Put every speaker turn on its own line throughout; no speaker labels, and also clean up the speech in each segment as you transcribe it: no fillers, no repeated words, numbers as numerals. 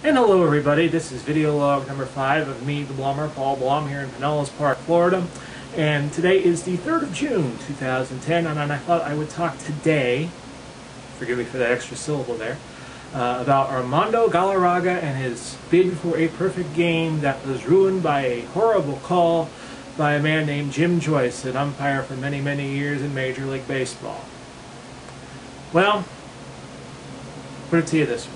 And hello everybody, this is video log number 5 of me, the Blummer, Paul Blum, here in Pinellas Park, Florida. And today is the 3rd of June, 2010, and I thought I would talk today, forgive me for that extra syllable there, about Armando Gallaraga and his bid for a perfect game that was ruined by a horrible call by a man named Jim Joyce, an umpire for many, many years in Major League Baseball. Well, put it to you this way.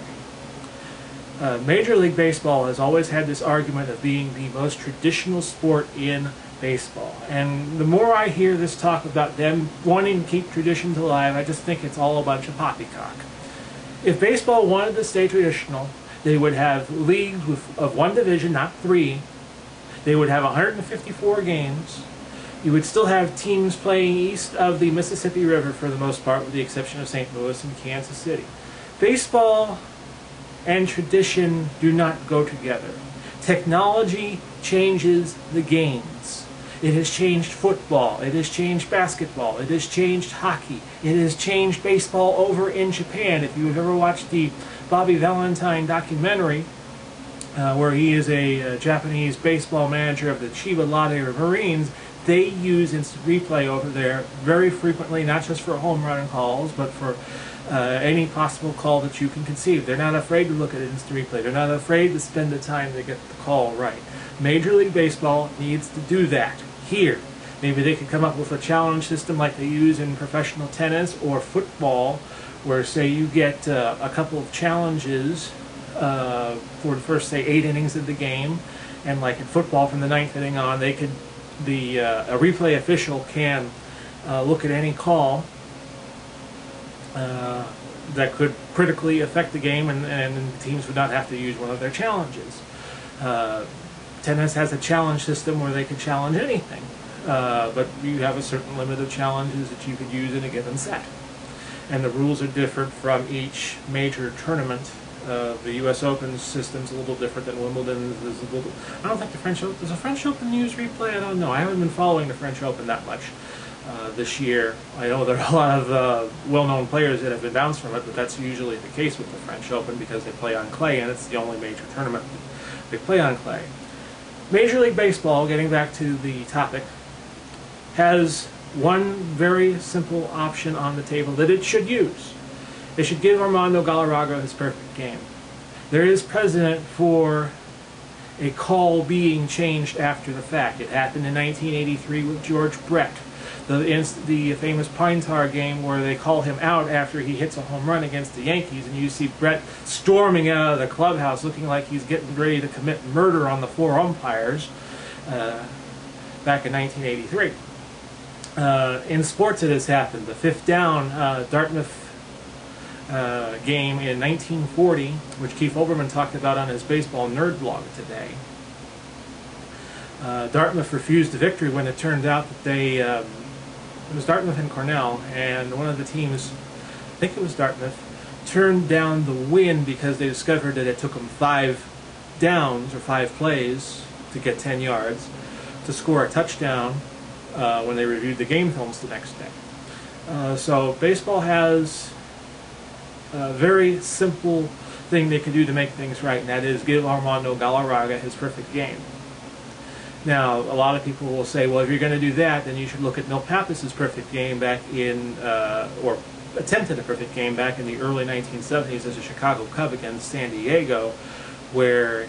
Major League Baseball has always had this argument of being the most traditional sport in baseball. And the more I hear this talk about them wanting to keep traditions alive, I just think it's all a bunch of poppycock. If baseball wanted to stay traditional, they would have leagues of one division, not three. They would have 154 games. You would still have teams playing east of the Mississippi River for the most part, with the exception of St. Louis and Kansas City. Baseball and tradition do not go together. Technology changes the games. It has changed football, it has changed basketball, it has changed hockey, it has changed baseball over in Japan. If you've ever watched the Bobby Valentine documentary, where he is a Japanese baseball manager of the Chiba Lotte Marines, they use instant replay over there very frequently, not just for home run calls, but for any possible call that you can conceive. They're not afraid to look at instant replay. They're not afraid to spend the time to get the call right. Major League Baseball needs to do that here. Maybe they could come up with a challenge system like they use in professional tennis or football, where say you get a couple of challenges for the first, say, 8 innings of the game, and like in football from the 9th inning on, they could a replay official can look at any call that could critically affect the game, and teams would not have to use one of their challenges. Tennis has a challenge system where they can challenge anything, but you have a certain limit of challenges that you could use in a given set. And the rules are different from each major tournament. The U.S. Open system's a little different than Wimbledon's. I don't think the French Open, does the French Open use replay? I don't know. I haven't been following the French Open that much this year. I know there are a lot of well-known players that have been bounced from it, but that's usually the case with the French Open because they play on clay, and it's the only major tournament they play on clay. Major League Baseball, getting back to the topic, has one very simple option on the table that it should use. They should give Armando Gallaraga his perfect game. There is precedent for a call being changed after the fact. It happened in 1983 with George Brett, the famous Pine Tar game where they call him out after he hits a home run against the Yankees, and you see Brett storming out of the clubhouse looking like he's getting ready to commit murder on the 4 umpires back in 1983. In sports it has happened. The 5th down Dartmouth game in 1940, which Keith Olbermann talked about on his baseball nerd blog today. Dartmouth refused the victory when it turned out that they, it was Dartmouth and Cornell, and one of the teams, I think it was Dartmouth, turned down the win because they discovered that it took them 5 downs or 5 plays to get 10 yards to score a touchdown when they reviewed the game films the next day. So baseball has a very simple thing they can do to make things right, and that is give Armando Gallaraga his perfect game. Now, a lot of people will say, well, if you're going to do that, then you should look at Milt Pappas' perfect game back in, or attempted a perfect game back in the early 1970s as a Chicago Cub against San Diego, where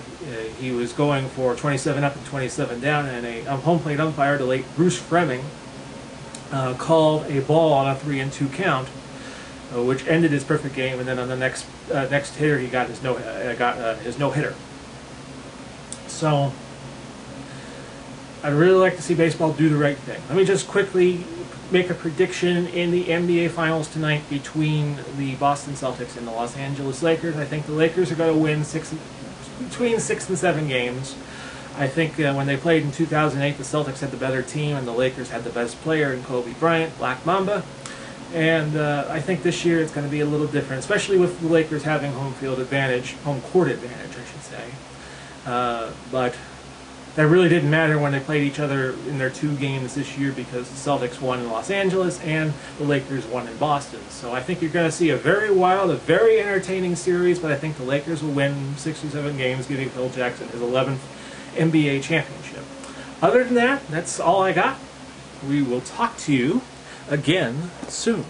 he was going for 27 up and 27 down, and a home plate umpire, the late Bruce Fremming, called a ball on a 3-2 count, which ended his perfect game, and then on the next hitter he got his no-hitter. So I'd really like to see baseball do the right thing. Let me just quickly make a prediction in the NBA Finals tonight between the Boston Celtics and the Los Angeles Lakers. I think the Lakers are going to win between 6 and 7 games. I think when they played in 2008, the Celtics had the better team and the Lakers had the best player in Kobe Bryant, Black Mamba. And I think this year it's going to be a little different, especially with the Lakers having home court advantage, I should say. But that really didn't matter when they played each other in their 2 games this year, because the Celtics won in Los Angeles and the Lakers won in Boston. So I think you're going to see a very wild, a very entertaining series, but I think the Lakers will win 6 or 7 games, giving Phil Jackson his 11th NBA championship. Other than that, that's all I got. We will talk to you again soon.